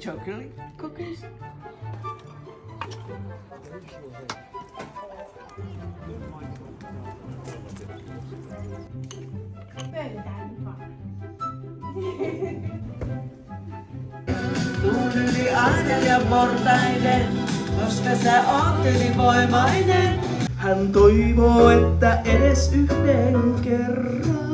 chocolate cookies. Pöytään nyt vaan. Tuun yli aina ja portaiden, koska sä oot ylivoimainen. Hän toivoo, että edes yhden kerran